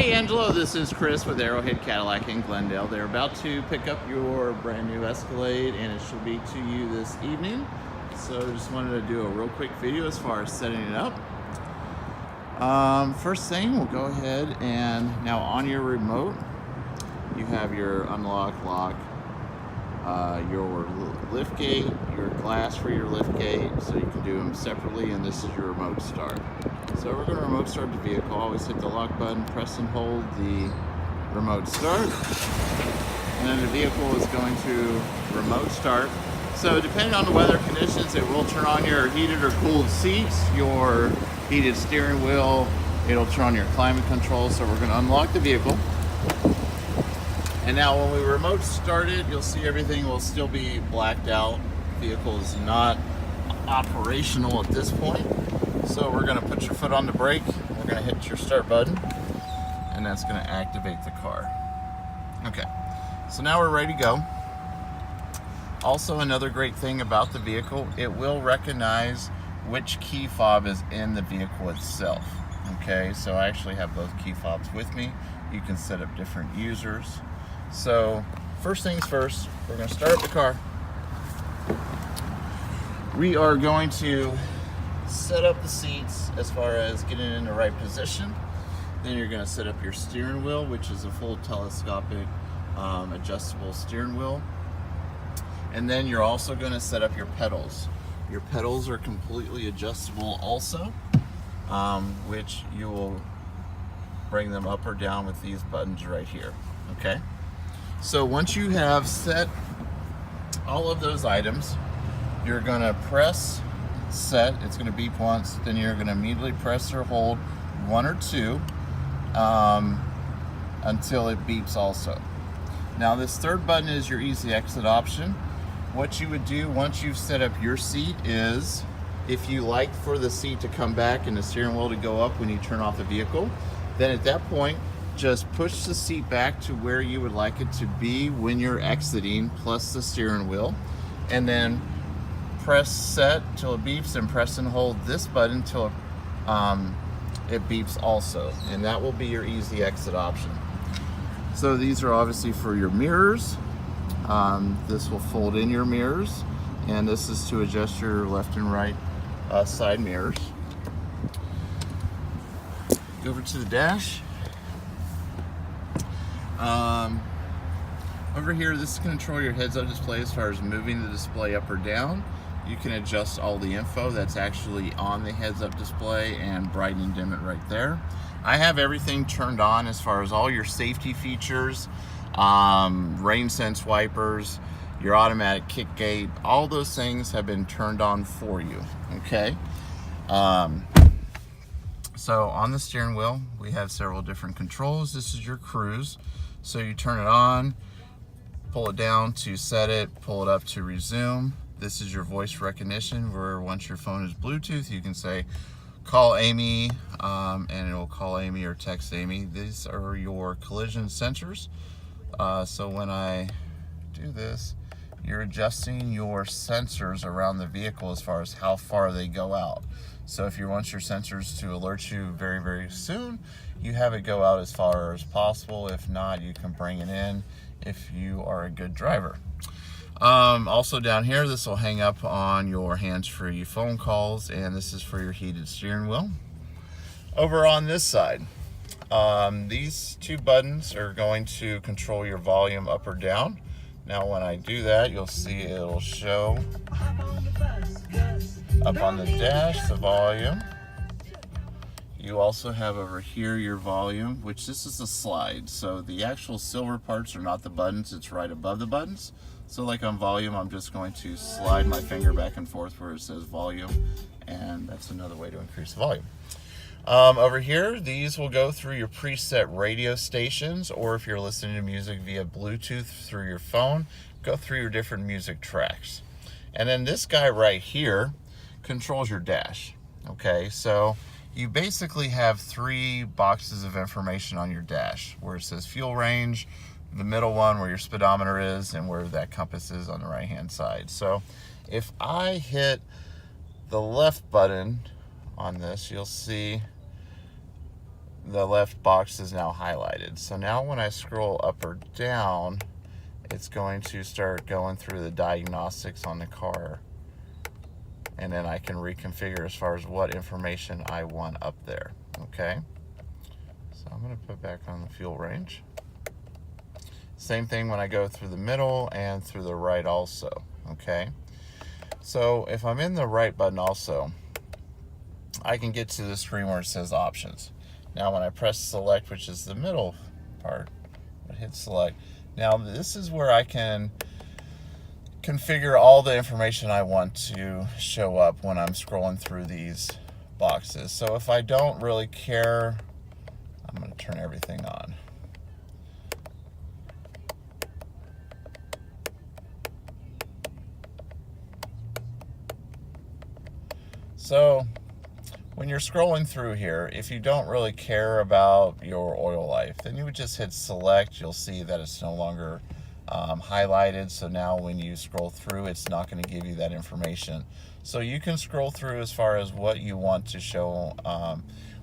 Hey Angelo, this is Chris with Arrowhead Cadillac in Glendale. They're about to pick up your brand new Escalade and it should be to you this evening. So just wanted to do a real quick video as far as setting it up. First thing, we'll go ahead and now on your remote, you have your unlock, lock, your lift gate, your glass for your lift gate, so you can do them separately, and this is your remote start. So we're going to remote start the vehicle. Always hit the lock button, press and hold the remote start, and then the vehicle is going to remote start. So depending on the weather conditions, it will turn on your heated or cooled seats, your heated steering wheel, it'll turn on your climate control. So we're going to unlock the vehicle. And now when we remote start it, you'll see everything will still be blacked out. The vehicle is not operational at this point. So we're going to put your foot on the brake, we're going to hit your start button, and that's going to activate the car. Okay, so now we're ready to go. Also, another great thing about the vehicle, it will recognize which key fob is in the vehicle itself. Okay, so I actually have both key fobs with me. You can set up different users. So first things first, we're going to start the car. We are going to set up the seats as far as getting in the right position. Then you're going to set up your steering wheel, which is a full telescopic adjustable steering wheel. And then you're also going to set up your pedals. Your pedals are completely adjustable also, which you will bring them up or down with these buttons right here. Okay, so once you have set all of those items, you're going to press set. It's going to beep once, then you're going to immediately press or hold 1 or 2 until it beeps also. Now this third button is your easy exit option. What you would do once you've set up your seat is, if you like for the seat to come back and the steering wheel to go up when you turn off the vehicle, then at that point just push the seat back to where you would like it to be when you're exiting, plus the steering wheel, and then press set till it beeps, and press and hold this button till it beeps also, and that will be your easy exit option. So these are obviously for your mirrors. This will fold in your mirrors, and this is to adjust your left and right side mirrors. Go over to the dash. Over here, this is going to control your heads-up display as far as moving the display up or down. You can adjust all the info that's actually on the heads-up display and brighten and dim it right there. I have everything turned on as far as all your safety features, rain sense wipers, your automatic kick gate, all those things have been turned on for you. Okay. So on the steering wheel, we have several different controls. This is your cruise. So you turn it on, pull it down to set it, pull it up to resume. This is your voice recognition, where once your phone is Bluetooth, you can say, call Amy, and it will call Amy or text Amy. These are your collision sensors. So when I do this, you're adjusting your sensors around the vehicle as far as how far they go out. So if you want your sensors to alert you very, very soon, you have it go out as far as possible. If not, you can bring it in if you are a good driver. Also down here, this will hang up on your hands-free phone calls, and this is for your heated steering wheel. Over on this side, these two buttons are going to control your volume up or down. Now when I do that, you'll see it'll show up on the dash the volume. You also have over here your volume, which this is a slide. So the actual silver parts are not the buttons, it's right above the buttons. So like on volume, I'm just going to slide my finger back and forth where it says volume, and that's another way to increase the volume. Over here, these will go through your preset radio stations, or if you're listening to music via Bluetooth through your phone, go through your different music tracks. And then this guy right here controls your dash. Okay, so you basically have 3 boxes of information on your dash, where it says fuel range, the middle one where your speedometer is, and where that compass is on the right hand side. So if I hit the left button on this, you'll see the left box is now highlighted. So now when I scroll up or down, it's going to start going through the diagnostics on the car. And then I can reconfigure as far as what information I want up there, okay? So I'm gonna put back on the fuel range. Same thing when I go through the middle and through the right also, okay? So if I'm in the right button also, I can get to the screen where it says options. Now when I press select, which is the middle part, I hit select. Now this is where I can configure all the information I want to show up when I'm scrolling through these boxes. So if I don't really care, I'm going to turn everything on. So when you're scrolling through here, if you don't really care about your oil life, then you would just hit select. You'll see that it's no longer highlighted. So now when you scroll through, it's not going to give you that information. So you can scroll through as far as what you want to show,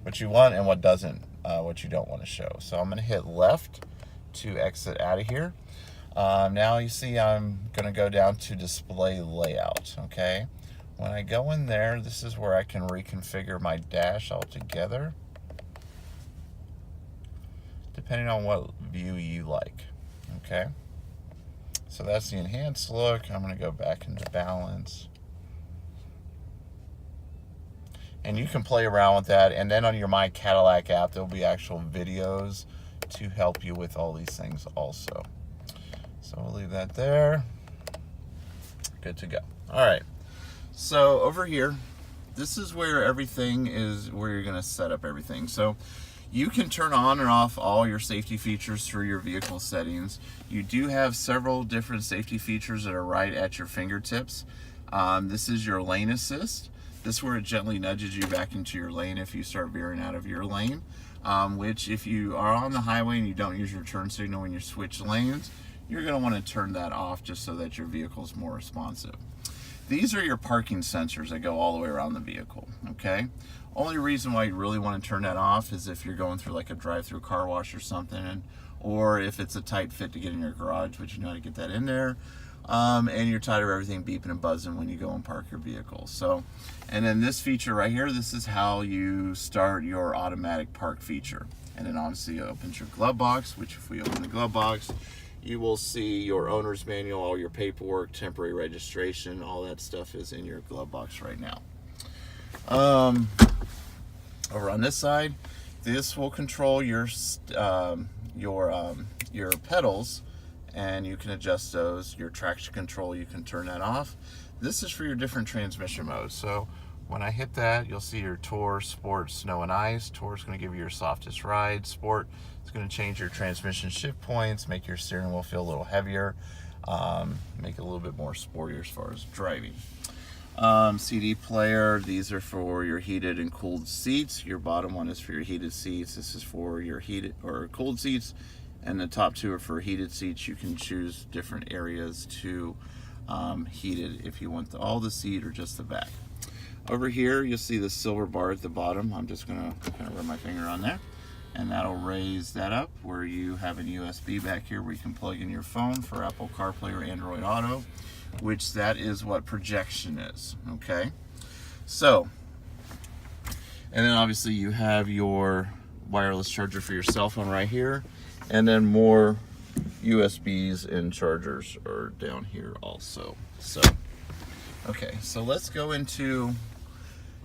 what you want and what doesn't, what you don't want to show. So I'm going to hit left to exit out of here. Now you see I'm going to go down to display layout, okay? When I go in there, this is where I can reconfigure my dash altogether, depending on what view you like, okay? So that's the enhanced look. I'm going to go back into balance. And you can play around with that. And then on your My Cadillac app, there'll be actual videos to help you with all these things also. So we'll leave that there. Good to go. All right. So over here, this is where everything is, where you're going to set up everything. So you can turn on and off all your safety features through your vehicle settings. You do have several different safety features that are right at your fingertips. This is your lane assist. This is where it gently nudges you back into your lane if you start veering out of your lane, which if you are on the highway and you don't use your turn signal when you switch lanes, you're going to want to turn that off just so that your vehicle is more responsive. These are your parking sensors that go all the way around the vehicle, okay? Only reason why you really want to turn that off is if you're going through like a drive-through car wash or something, or if it's a tight fit to get in your garage, but you know how to get that in there, and you're tired of everything beeping and buzzing when you go and park your vehicle. So, and then this feature right here, this is how you start your automatic park feature. And then obviously it opens your glove box, which if we open the glove box, you will see your owner's manual, all your paperwork, temporary registration, all that stuff is in your glove box right now. Over on this side, this will control your pedals, and you can adjust those. Your traction control, you can turn that off. This is for your different transmission modes. So when I hit that, you'll see your Tour, Sport, Snow and Ice. Tour is going to give you your softest ride. Sport is going to change your transmission shift points, make your steering wheel feel a little heavier, make it a little bit more sportier as far as driving. CD player, these are for your heated and cooled seats. Your bottom one is for your heated seats. This is for your heated or cooled seats, and the top two are for heated seats. You can choose different areas to heat it if you want all the seat or just the back. Over here, you'll see the silver bar at the bottom. I'm just gonna kind of run my finger on there, and that'll raise that up where you have a USB back here where you can plug in your phone for Apple CarPlay or Android Auto, which that is what projection is, okay? So, and then obviously you have your wireless charger for your cell phone right here, and then more USBs and chargers are down here also. So, okay, so let's go into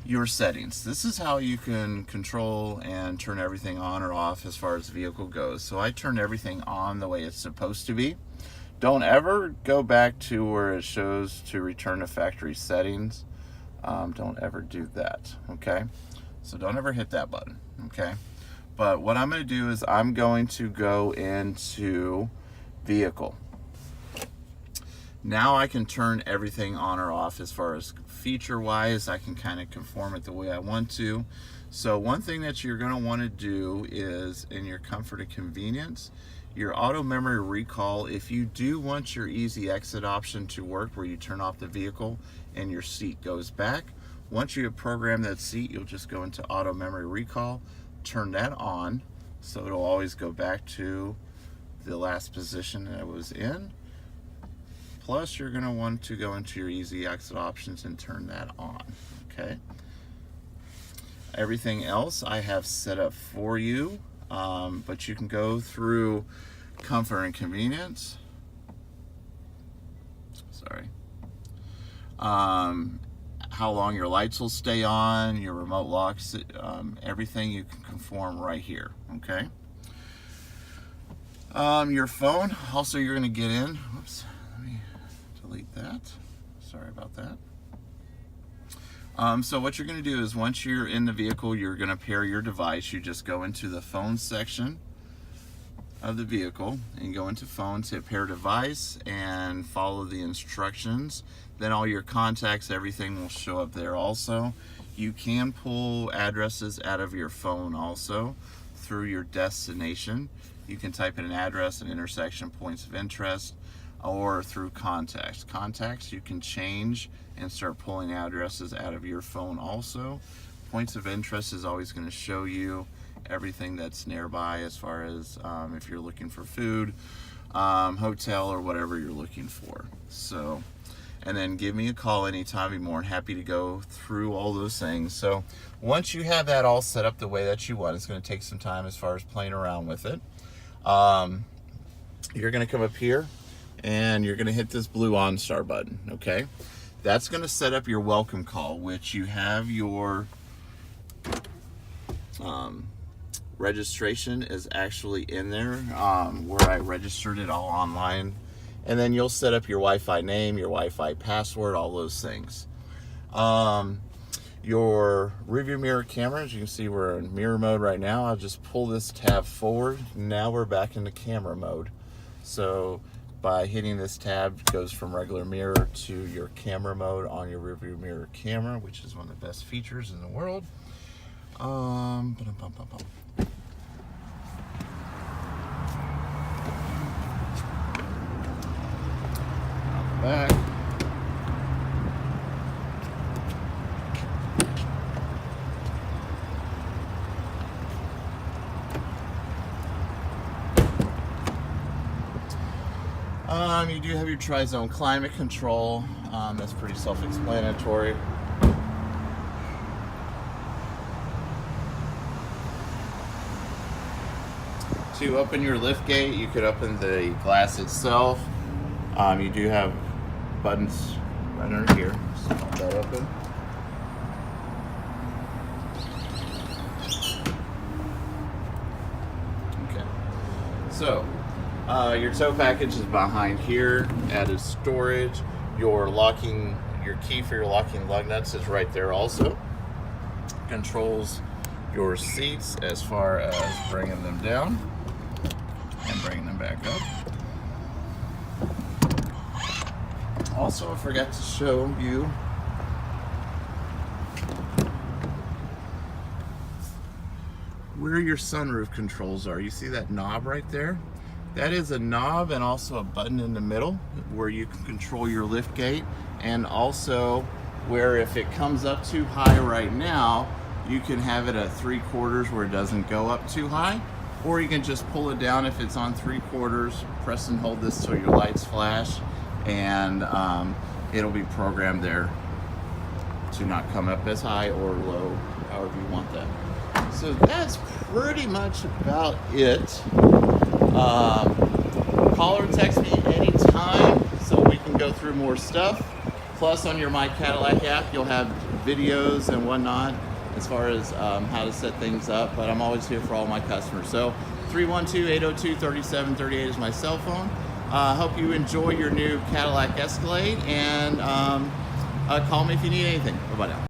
your settings. This is how you can control and turn everything on or off as far as the vehicle goes. So I turned everything on the way it's supposed to be. Don't ever go back to where it shows to return to factory settings. Don't ever do that, okay? So don't ever hit that button, okay? But what I'm going to do is I'm going to go into vehicle. Now I can turn everything on or off as far as feature-wise. I can kind of conform it the way I want to. So one thing that you're going to want to do is, in your comfort and convenience, your auto memory recall, if you do want your easy exit option to work where you turn off the vehicle and your seat goes back, once you have programmed that seat, you'll just go into auto memory recall, turn that on, so it'll always go back to the last position that it was in. Plus, you're going to want to go into your easy exit options and turn that on. Okay. Everything else I have set up for you, but you can go through comfort and convenience. Sorry. How long your lights will stay on, your remote locks, everything you can conform right here. Okay. Your phone, also you're going to get in. Whoops, let me delete that. Sorry about that. So what you're going to do is once you're in the vehicle, you're going to pair your device. You just go into the phone section of the vehicle and go into phones, hit pair device, and follow the instructions. Then all your contacts, everything will show up there also. You can pull addresses out of your phone also through your destination. You can type in an address, an intersection, points of interest, or through contacts. Contacts you can change and start pulling addresses out of your phone also. Points of interest is always going to show you everything that's nearby as far as if you're looking for food, hotel, or whatever you're looking for. So, and then give me a call anytime. I'd be more than happy to go through all those things. So once you have that all set up the way that you want, it's going to take some time as far as playing around with it. You're going to come up here and you're going to hit this blue OnStar button. Okay, that's going to set up your welcome call, which you have your registration is actually in there, where I registered it all online. And then you'll set up your Wi-Fi name, your Wi-Fi password, all those things. Your rearview mirror camera, as you can see, we're in mirror mode right now. I'll just pull this tab forward. Now we're back into camera mode. So by hitting this tab, it goes from regular mirror to your camera mode on your rearview mirror camera, which is one of the best features in the world. Back. You do have your tri-zone climate control. That's pretty self-explanatory. To open your lift gate, you could open the glass itself. You do have buttons right under here. Just pop that open. Okay. So, your tow package is behind here. Added storage. Your key for your locking lug nuts is right there also. Controls your seats as far as bringing them down and bringing them back up. Also, I forgot to show you where your sunroof controls are. You see that knob right there? That is a knob and also a button in the middle where you can control your lift gate, and also where if it comes up too high right now, you can have it at 3/4 where it doesn't go up too high, or you can just pull it down if it's on 3/4, press and hold this so your lights flash, and it'll be programmed there to not come up as high or low, however you want that. So that's pretty much about it. Call or text me anytime so we can go through more stuff. Plus on your My Cadillac app, you'll have videos and whatnot as far as how to set things up, but I'm always here for all my customers. So 312-802-3738 is my cell phone. Hope you enjoy your new Cadillac Escalade, and call me if you need anything. Bye-bye now.